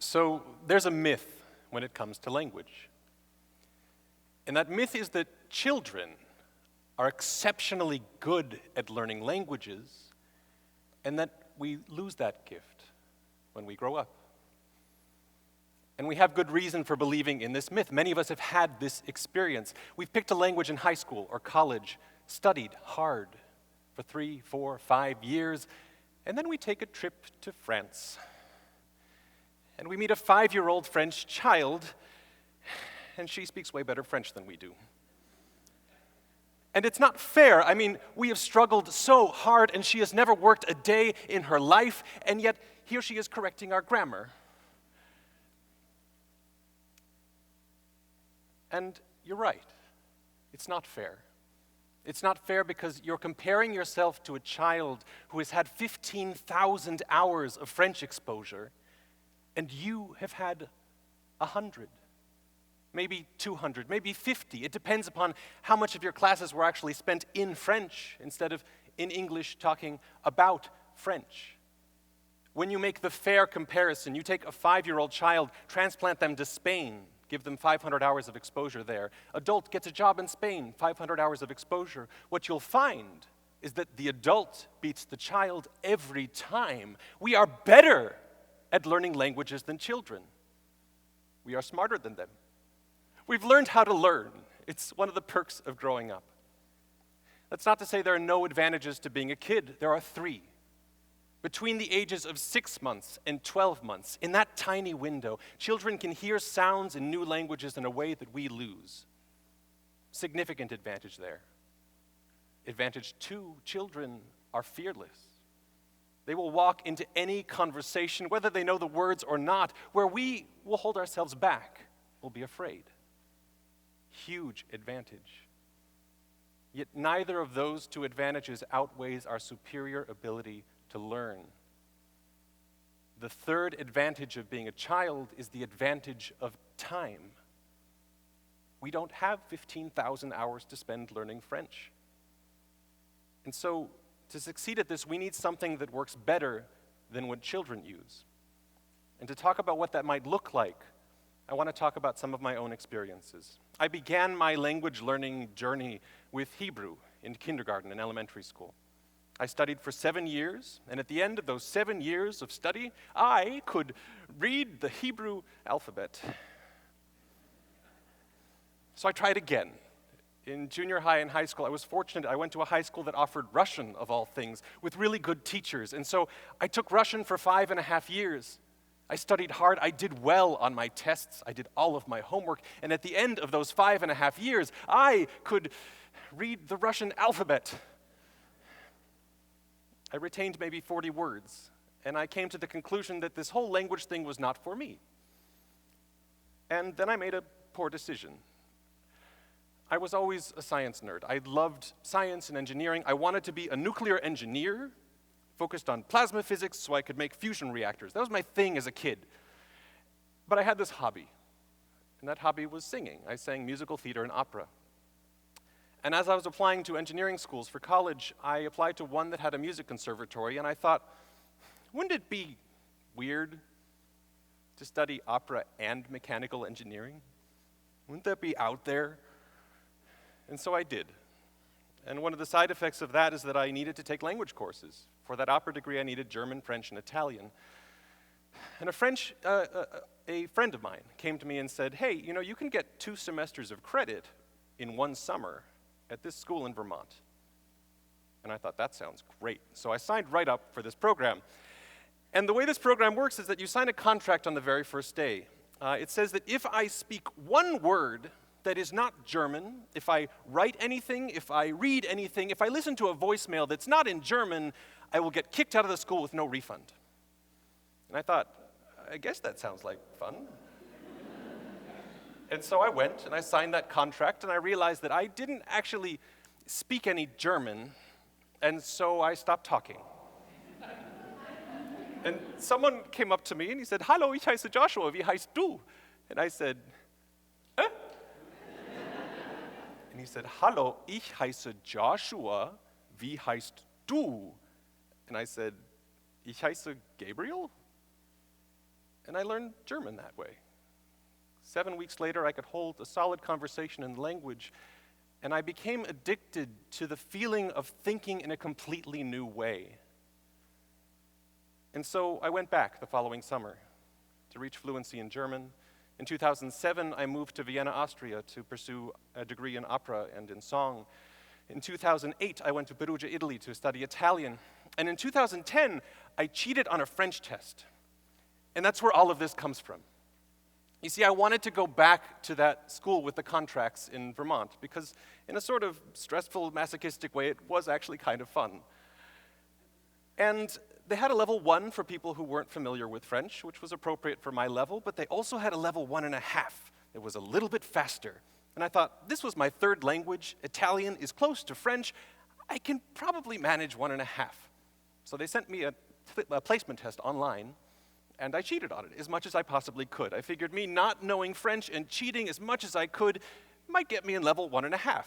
So there's a myth when it comes to language. And that myth is that children are exceptionally good at learning languages, and that we lose that gift when we grow up. And we have good reason for believing in this myth. Many of us have had this experience. We've picked a language in high school or college, studied hard for 3, 4, 5 years, and then we take a trip to France. And we meet a 5-year-old French child, and she speaks way better French than we do. And it's not fair. I mean, we have struggled so hard, and she has never worked a day in her life, and yet here she is correcting our grammar. And you're right. It's not fair. It's not fair because you're comparing yourself to a child who has had 15,000 hours of French exposure, and you have had 100, maybe 200, maybe 50. It depends upon how much of your classes were actually spent in French instead of in English talking about French. When you make the fair comparison, you take a 5-year-old child, transplant them to Spain, give them 500 hours of exposure there. Adult gets a job in Spain, 500 hours of exposure. What you'll find is that the adult beats the child every time. We are better at learning languages than children. We are smarter than them. We've learned how to learn. It's one of the perks of growing up. That's not to say there are no advantages to being a kid. There are 3. Between the ages of 6 months and 12 months, in that tiny window, children can hear sounds in new languages in a way that we lose. Significant advantage there. Advantage 2, children are fearless. They will walk into any conversation, whether they know the words or not, where we will hold ourselves back, we'll be afraid. Huge advantage. Yet neither of those 2 advantages outweighs our superior ability to learn. The third advantage of being a child is the advantage of time. We don't have 15,000 hours to spend learning French. And so, to succeed at this, we need something that works better than what children use. And to talk about what that might look like, I want to talk about some of my own experiences. I began my language learning journey with Hebrew in kindergarten and elementary school. I studied for 7 years, and at the end of those 7 years of study, I could read the Hebrew alphabet. So I tried again. In junior high and high school, I was fortunate. I went to a high school that offered Russian, of all things, with really good teachers. And so I took Russian for 5.5 years. I studied hard. I did well on my tests. I did all of my homework. And at the end of those 5.5 years, I could read the Russian alphabet. I retained maybe 40 words, and I came to the conclusion that this whole language thing was not for me. And then I made a poor decision. I was always a science nerd. I loved science and engineering. I wanted to be a nuclear engineer, focused on plasma physics so I could make fusion reactors. That was my thing as a kid. But I had this hobby, and that hobby was singing. I sang musical theater and opera. And as I was applying to engineering schools for college, I applied to one that had a music conservatory, and I thought, wouldn't it be weird to study opera and mechanical engineering? Wouldn't that be out there? And so I did. And one of the side effects of that is that I needed to take language courses. For that opera degree, I needed German, French, and Italian. And a friend of mine came to me and said, hey, you can get 2 semesters of credit in 1 summer at this school in Vermont. And I thought, that sounds great. So I signed right up for this program. And the way this program works is that you sign a contract on the very first day. It says that if I speak 1 word that is not German, if I write anything, if I read anything, if I listen to a voicemail that's not in German, I will get kicked out of the school with no refund. And I thought, I guess that sounds like fun. And so I went and I signed that contract, and I realized that I didn't actually speak any German, and so I stopped talking. And someone came up to me and he said, Hallo, ich heiße Joshua, wie heißt du? And I said, eh? And he said, Hallo, ich heiße Joshua, wie heißt du? And I said, ich heiße Gabriel? And I learned German that way. 7 weeks later, I could hold a solid conversation in the language, and I became addicted to the feeling of thinking in a completely new way. And so I went back the following summer to reach fluency in German. In 2007, I moved to Vienna, Austria to pursue a degree in opera and in song. In 2008, I went to Perugia, Italy to study Italian. And in 2010, I cheated on a French test. And that's where all of this comes from. You see, I wanted to go back to that school with the contracts in Vermont because in a sort of stressful, masochistic way, it was actually kind of fun. And they had a level 1 for people who weren't familiar with French, which was appropriate for my level, but they also had a level 1.5. It was a little bit faster. And I thought, this was my third language. Italian is close to French. I can probably manage 1.5. So they sent me a placement test online, and I cheated on it as much as I possibly could. I figured me not knowing French and cheating as much as I could might get me in level 1.5.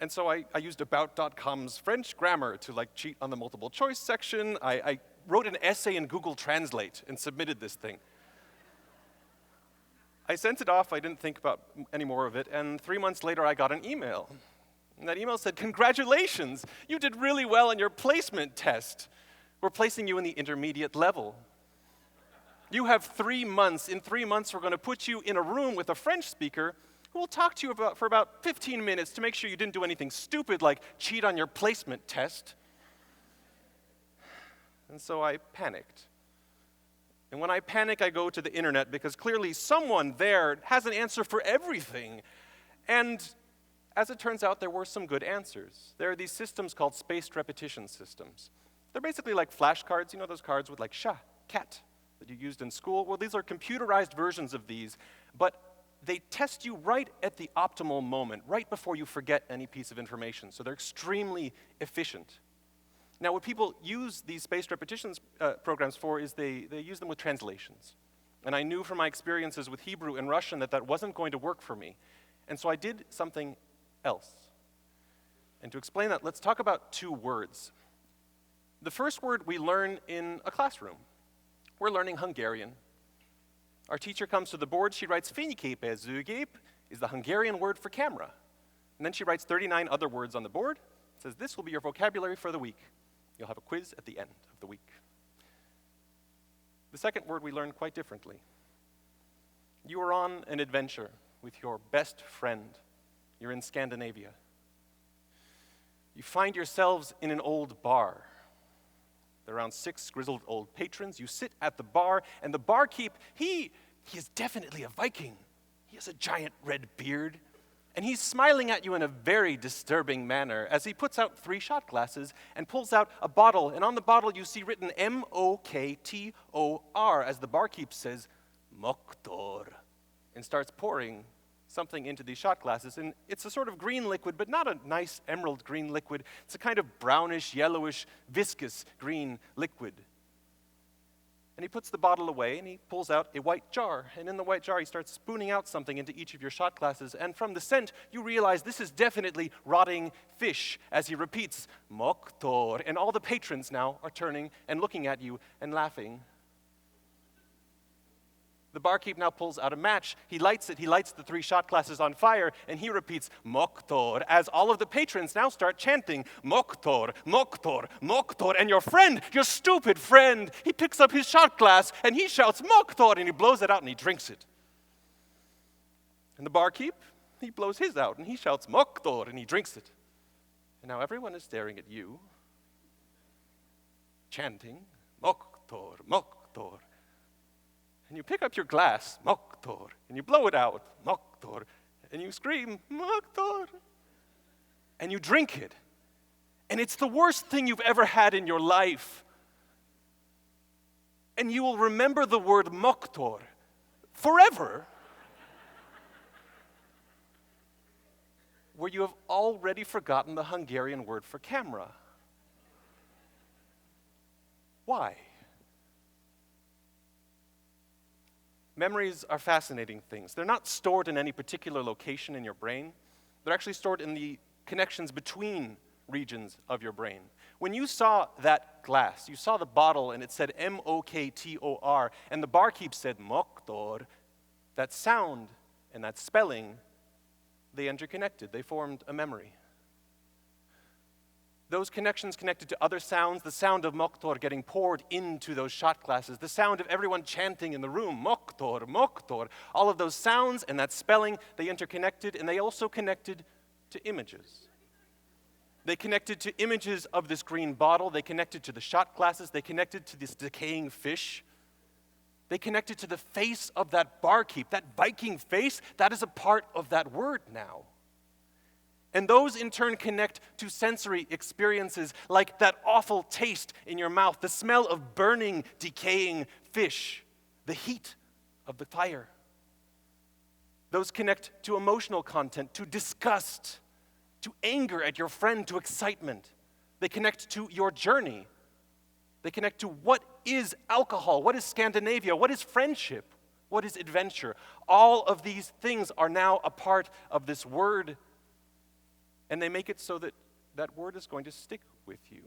And so I used About.com's French grammar to cheat on the multiple choice section. I wrote an essay in Google Translate and submitted this thing. I sent it off, I didn't think about any more of it, and 3 months later I got an email. And that email said, "Congratulations, you did really well on your placement test. We're placing you in the intermediate level. You have 3 months. In 3 months, we're going to put you in a room with a French speaker who will talk to you for about 15 minutes to make sure you didn't do anything stupid like cheat on your placement test." And so I panicked. And when I panic, I go to the internet because clearly someone there has an answer for everything. And as it turns out, there were some good answers. There are these systems called spaced repetition systems. They're basically like flashcards, you know those cards with cat, that you used in school? Well, these are computerized versions of these, but they test you right at the optimal moment, right before you forget any piece of information. So they're extremely efficient. Now, what people use these spaced repetitions programs for is they use them with translations. And I knew from my experiences with Hebrew and Russian that that wasn't going to work for me. And so I did something else. And to explain that, let's talk about 2 words. The first word we learn in a classroom. We're learning Hungarian. Our teacher comes to the board, she writes fényképezőgép is the Hungarian word for camera. And then she writes 39 other words on the board, says this will be your vocabulary for the week. You'll have a quiz at the end of the week. The second word we learn quite differently. You are on an adventure with your best friend. You're in Scandinavia. You find yourselves in an old bar. There are around 6 grizzled old patrons. You sit at the bar, and the barkeep, he is definitely a Viking. He has a giant red beard, and he's smiling at you in a very disturbing manner as he puts out 3 shot glasses and pulls out a bottle, and on the bottle you see written M-O-K-T-O-R as the barkeep says, Moktor, and starts pouring something into these shot glasses, and it's a sort of green liquid, but not a nice emerald green liquid. It's a kind of brownish, yellowish, viscous green liquid. And he puts the bottle away, and he pulls out a white jar, and in the white jar he starts spooning out something into each of your shot glasses, and from the scent you realize this is definitely rotting fish as he repeats, Moktor, and all the patrons now are turning and looking at you and laughing. The barkeep now pulls out a match, he lights it, he lights the 3 shot glasses on fire, and he repeats, Moktor, as all of the patrons now start chanting, Moktor, Moktor, Moktor, and your friend, your stupid friend, he picks up his shot glass, and he shouts, Moktor, and he blows it out, and he drinks it. And the barkeep, he blows his out, and he shouts, Moktor, and he drinks it. And now everyone is staring at you, chanting, Moktor, Moktor. And you pick up your glass, Moktor, and you blow it out, Moktor, and you scream, Moktor, and you drink it. And it's the worst thing you've ever had in your life. And you will remember the word Moktor forever, where you have already forgotten the Hungarian word for camera. Why? Memories are fascinating things. They're not stored in any particular location in your brain. They're actually stored in the connections between regions of your brain. When you saw that glass, you saw the bottle and it said Moktor, and the barkeep said Moktor, that sound and that spelling, they interconnected. They formed a memory. Those connections connected to other sounds, the sound of Moktor getting poured into those shot glasses, the sound of everyone chanting in the room, Moktor, Moktor. All of those sounds and that spelling, they interconnected, and they also connected to images. They connected to images of this green bottle. They connected to the shot glasses. They connected to this decaying fish. They connected to the face of that barkeep, that Viking face. That is a part of that word now. And those in turn connect to sensory experiences like that awful taste in your mouth, the smell of burning, decaying fish, the heat of the fire. Those connect to emotional content, to disgust, to anger at your friend, to excitement. They connect to your journey. They connect to what is alcohol, what is Scandinavia, what is friendship, what is adventure. All of these things are now a part of this word, and they make it so that that word is going to stick with you.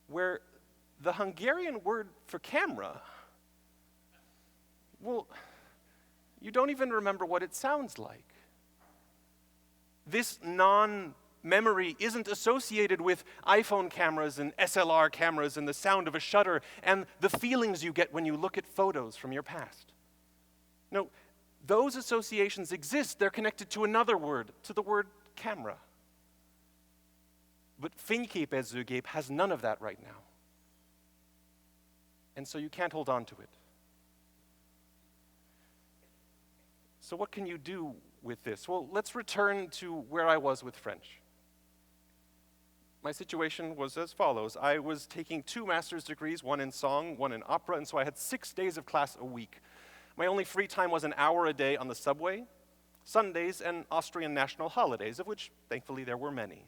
Where the Hungarian word for camera, well, you don't even remember what it sounds like. This non-memory isn't associated with iPhone cameras and SLR cameras and the sound of a shutter and the feelings you get when you look at photos from your past. No, those associations exist. They're connected to another word, to the word camera. But fényképezőgép has none of that right now. And so you can't hold on to it. So what can you do with this? Well, let's return to where I was with French. My situation was as follows. I was taking 2 master's degrees, one in song, one in opera, and so I had 6 days of class a week. My only free time was an hour a day on the subway, Sundays, and Austrian national holidays, of which, thankfully, there were many.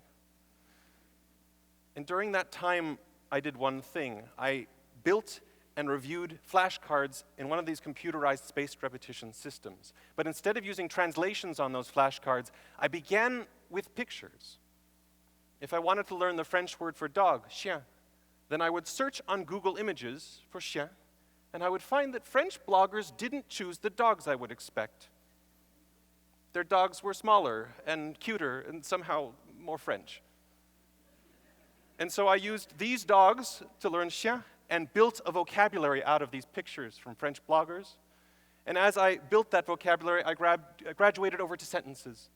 And during that time, I did one thing. I built and reviewed flashcards in one of these computerized spaced repetition systems. But instead of using translations on those flashcards, I began with pictures. If I wanted to learn the French word for dog, chien, then I would search on Google Images for chien, and I would find that French bloggers didn't choose the dogs I would expect. Their dogs were smaller and cuter and somehow more French. And so I used these dogs to learn chien and built a vocabulary out of these pictures from French bloggers. And as I built that vocabulary, I graduated over to sentences.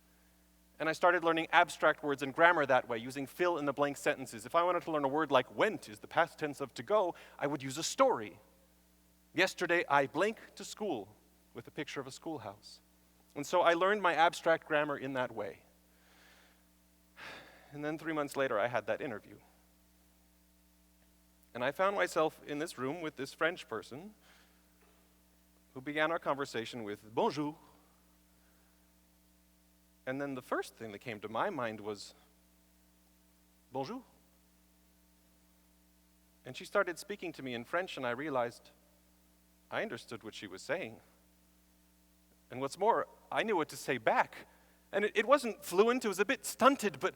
And I started learning abstract words and grammar that way, using fill-in-the-blank sentences. If I wanted to learn a word like went is the past tense of to go, I would use a story. Yesterday, I blank to school with a picture of a schoolhouse. And so I learned my abstract grammar in that way. And then 3 months later, I had that interview. And I found myself in this room with this French person who began our conversation with bonjour. And then the first thing that came to my mind was bonjour. And she started speaking to me in French, and I realized I understood what she was saying. And what's more, I knew what to say back. And it wasn't fluent, it was a bit stunted, but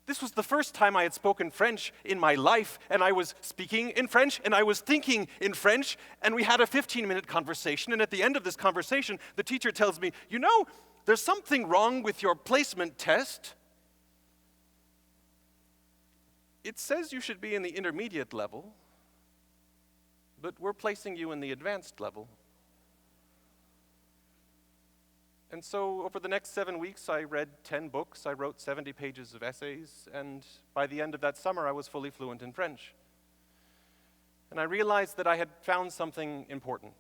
this was the first time I had spoken French in my life, and I was speaking in French, and I was thinking in French, and we had a 15-minute conversation, and at the end of this conversation, the teacher tells me, you know, there's something wrong with your placement test. It says you should be in the intermediate level, but we're placing you in the advanced level. And so over the next 7 weeks, I read 10 books, I wrote 70 pages of essays, and by the end of that summer, I was fully fluent in French. And I realized that I had found something important.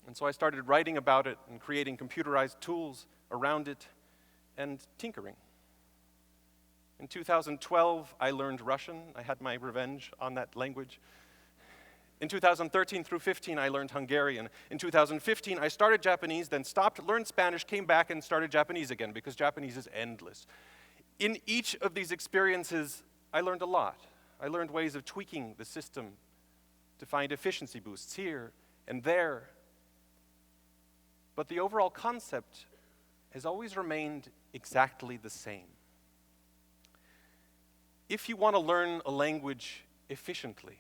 And so I started writing about it and creating computerized tools around it and tinkering. In 2012, I learned Russian. I had my revenge on that language. In 2013 through 15, I learned Hungarian. In 2015, I started Japanese, then stopped, learned Spanish, came back, and started Japanese again, because Japanese is endless. In each of these experiences, I learned a lot. I learned ways of tweaking the system to find efficiency boosts here and there. But the overall concept has always remained exactly the same. If you want to learn a language efficiently,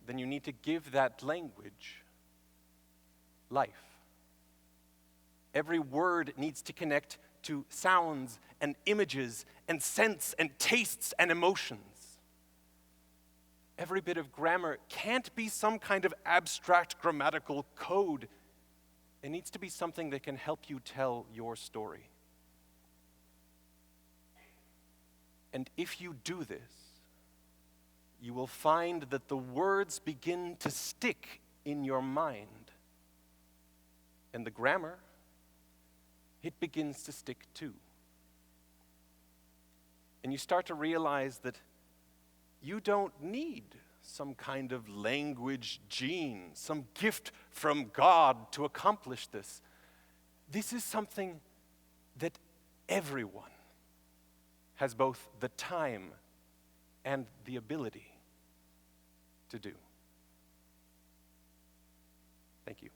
then you need to give that language life. Every word needs to connect to sounds and images and scents and tastes and emotions. Every bit of grammar can't be some kind of abstract grammatical code. It needs to be something that can help you tell your story. And if you do this, you will find that the words begin to stick in your mind. And the grammar, it begins to stick too. And you start to realize that you don't need some kind of language gene, some gift from God to accomplish this. This is something that everyone has both the time and the ability to do. Thank you.